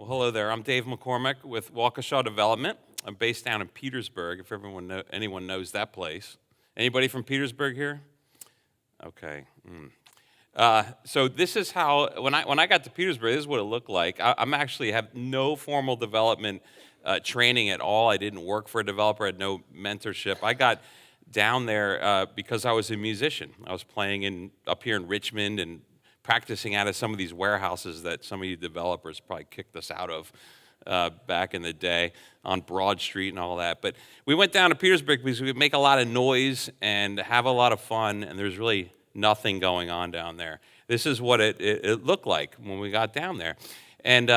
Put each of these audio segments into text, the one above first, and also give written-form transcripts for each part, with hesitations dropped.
Well, hello there. I'm Dave McCormack with Waukesha Development. I'm based down in Petersburg, if anyone knows that place. Anybody from Petersburg here? Okay. So this is how, when I got to Petersburg, this is what it looked like. I'm actually have no formal development training at all. I didn't work for a developer. I had no mentorship. I got down there because I was a musician. I was playing up here in Richmond and practicing out of some of these warehouses that some of you developers probably kicked us out of back in the day on Broad Street and all that. But we went down to Petersburg because we would make a lot of noise and have a lot of fun, and there's really nothing going on down there. This is what it looked like when we got down there. And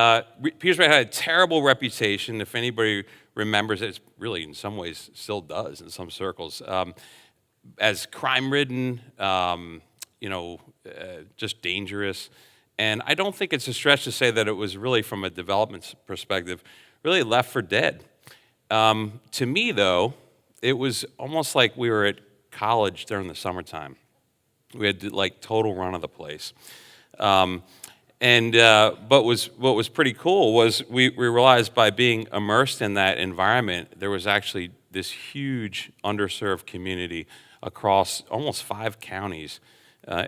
Petersburg had a terrible reputation. If anybody remembers it, it's really in some ways still does in some circles, as crime-ridden, just dangerous. And I don't think it's a stretch to say that it was really, from a development perspective, really left for dead. To me, though, it was almost like we were at college during the summertime. We had like total run of the place. But what was pretty cool was we realized by being immersed in that environment, there was actually this huge underserved community across almost 5 counties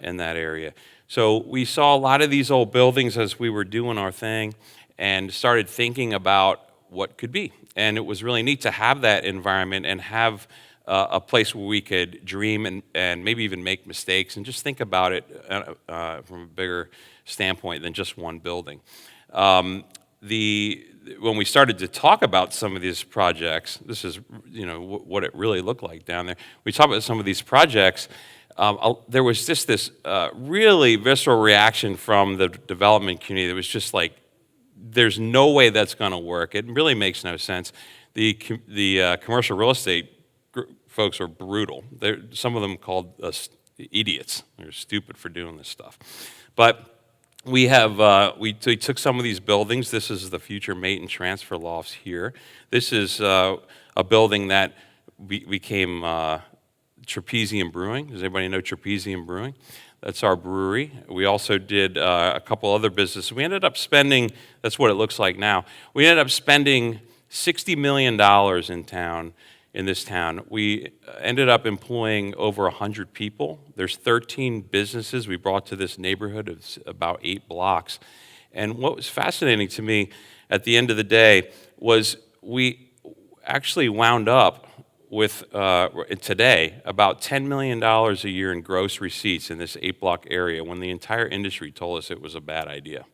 in that area. So we saw a lot of these old buildings as we were doing our thing and started thinking about what could be. And it was really neat to have that environment and have a place where we could dream and maybe even make mistakes and just think about it from a bigger standpoint than just one building. When we started to talk about some of these projects, this is what it really looked like down there. We talked about some of these projects. There was just this really visceral reaction from the development community that was just like, there's no way that's going to work. It really makes no sense. The commercial real estate folks are brutal. Some of them called us idiots. They're stupid for doing this stuff. But we took some of these buildings. This is the future mate and transfer lofts here. This is a building that became Trapezium Brewing. Does anybody know Trapezium Brewing? That's our brewery. We also did a couple other businesses. We ended up spending, that's what it looks like now, we ended up spending $60 million in this town. We ended up employing over 100 people. There's 13 businesses we brought to this neighborhood of about 8 blocks. And what was fascinating to me at the end of the day was we actually wound up with today about $10 million a year in gross receipts in this 8-block area when the entire industry told us it was a bad idea.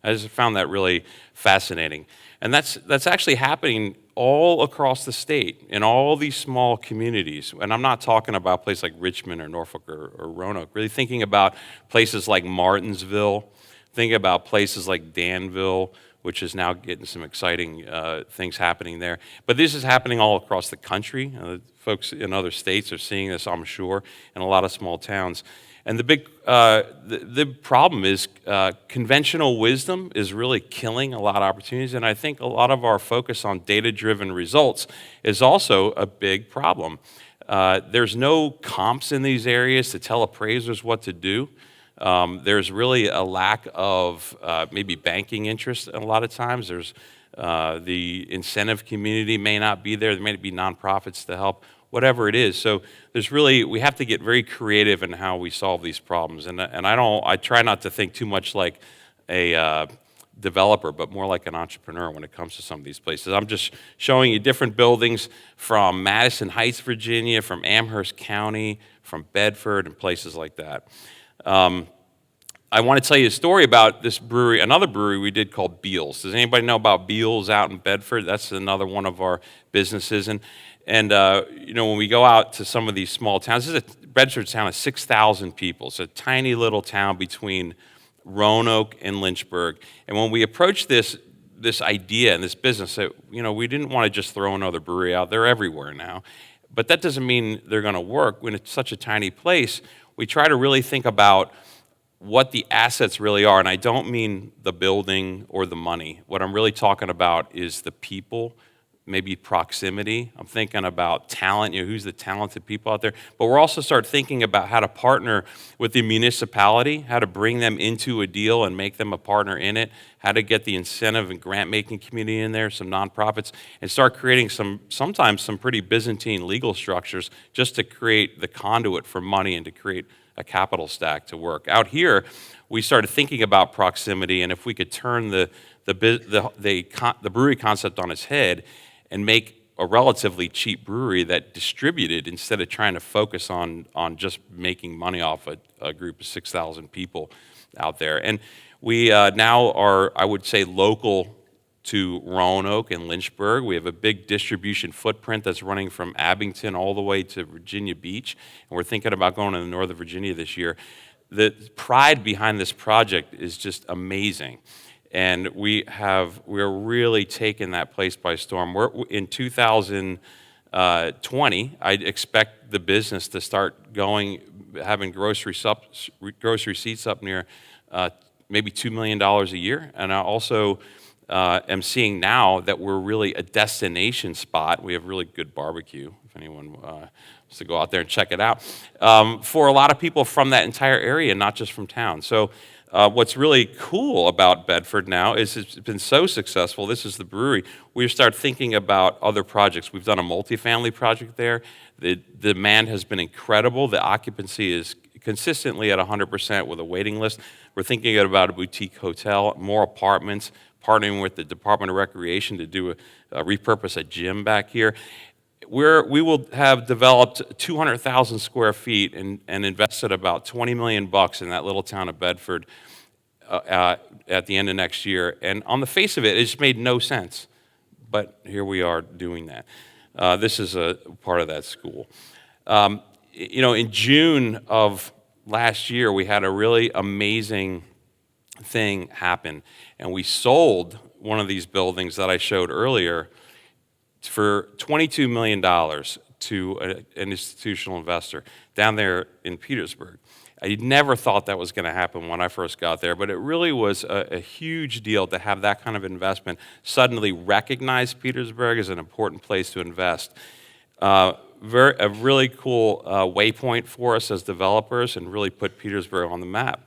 I just found that really fascinating. And that's actually happening all across the state in all these small communities. And I'm not talking about places like Richmond or Norfolk or Roanoke, really thinking about places like Martinsville, thinking about places like Danville, which is now getting some exciting things happening there. But this is happening all across the country. Folks in other states are seeing this, I'm sure, in a lot of small towns. And the problem is conventional wisdom is really killing a lot of opportunities, and I think a lot of our focus on data-driven results is also a big problem. There's no comps in these areas to tell appraisers what to do. There's really a lack of maybe banking interest a lot of times. There's the incentive community may not be there. There may be nonprofits to help, whatever it is. So we have to get very creative in how we solve these problems. And I try not to think too much like a developer, but more like an entrepreneur when it comes to some of these places. I'm just showing you different buildings from Madison Heights, Virginia, from Amherst County, from Bedford, and places like that. I want to tell you a story about this brewery, another brewery we did called Beals. Does anybody know about Beals out in Bedford? That's another one of our businesses. And when we go out to some of these small towns, Bedford's town is 6,000 people. It's a tiny little town between Roanoke and Lynchburg. And when we approached this idea and this business, we didn't want to just throw another brewery out. They're everywhere now. But that doesn't mean they're going to work. When it's such a tiny place, we try to really think about what the assets really are. And I don't mean the building or the money. What I'm really talking about is the people maybe proximity. I'm thinking about talent, who's the talented people out there. But we're also start thinking about how to partner with the municipality, how to bring them into a deal and make them a partner in it, how to get the incentive and grant-making community in there, some nonprofits, and start creating sometimes some pretty Byzantine legal structures just to create the conduit for money and to create a capital stack to work. Out here, we started thinking about proximity, and if we could turn the brewery concept on its head and make a relatively cheap brewery that distributed instead of trying to focus on just making money off a group of 6,000 people out there. And we now are, I would say, local to Roanoke and Lynchburg. We have a big distribution footprint that's running from Abington all the way to Virginia Beach, and we're thinking about going to Northern Virginia this year. The pride behind this project is just amazing. And we're really taking that place by storm. In 2020, I expect the business to start having grocery seats up near maybe $2 million a year. And I also am seeing now that we're really a destination spot. We have really good barbecue, if anyone wants to go out there and check it out, for a lot of people from that entire area, not just from town. So what's really cool about Bedford now is it's been so successful. This is the brewery. We start thinking about other projects. We've done a multifamily project there. The demand has been incredible. The occupancy is consistently at 100% with a waiting list. We're thinking about a boutique hotel, more apartments, partnering with the Department of Recreation to do repurpose a gym back here. We will have developed 200,000 square feet and invested about $20 million in that little town of Bedford at the end of next year. And on the face of it, it just made no sense. But here we are doing that. This is a part of that school. In June of last year, we had a really amazing thing happen. And we sold one of these buildings that I showed earlier for $22 million to an institutional investor down there in Petersburg. I never thought that was going to happen when I first got there, but it really was a huge deal to have that kind of investment suddenly recognize Petersburg as an important place to invest. A really cool waypoint for us as developers and really put Petersburg on the map.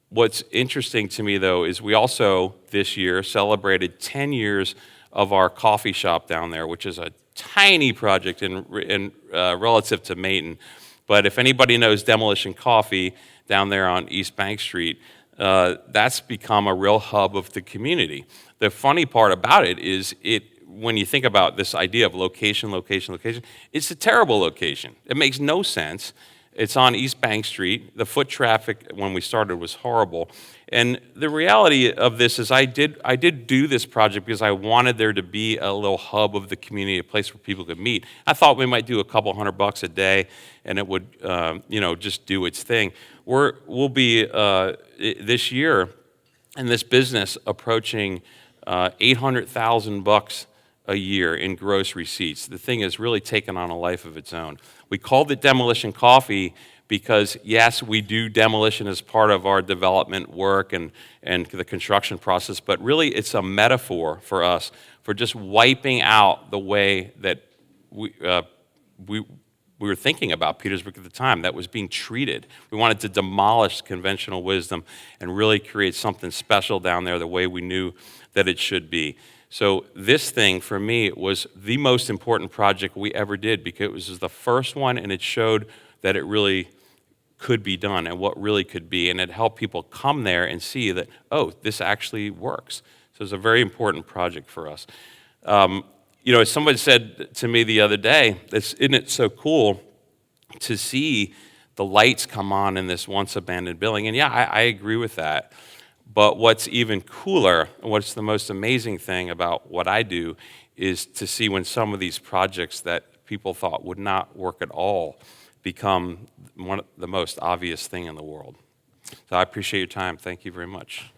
What's interesting to me, though, is we also this year celebrated 10 years of our coffee shop down there, which is a tiny project in relative to Maton. But if anybody knows Demolition Coffee down there on East Bank Street, that's become a real hub of the community. The funny part about it is when you think about this idea of location, it's a terrible location. It makes no sense. It's on East Bank Street. The foot traffic when we started was horrible. And the reality of this is I did do this project because I wanted there to be a little hub of the community, a place where people could meet. I thought we might do a couple $100 a day and it would just do its thing. We'll be this year in this business approaching $800,000 a year in gross receipts. The thing has really taken on a life of its own. We called it Demolition Coffee because, yes, we do demolition as part of our development work and the construction process, but really it's a metaphor for us for just wiping out the way that we were thinking about Petersburg at the time, that was being treated. We wanted to demolish conventional wisdom and really create something special down there the way we knew that it should be. So this thing, for me, was the most important project we ever did because it was the first one and it showed that it really could be done and what really could be. And it helped people come there and see that, oh, this actually works. So it's a very important project for us. As somebody said to me the other day, isn't it so cool to see the lights come on in this once abandoned building? And yeah, I agree with that. But what's even cooler, and what's the most amazing thing about what I do, is to see when some of these projects that people thought would not work at all become the most obvious thing in the world. So I appreciate your time. Thank you very much.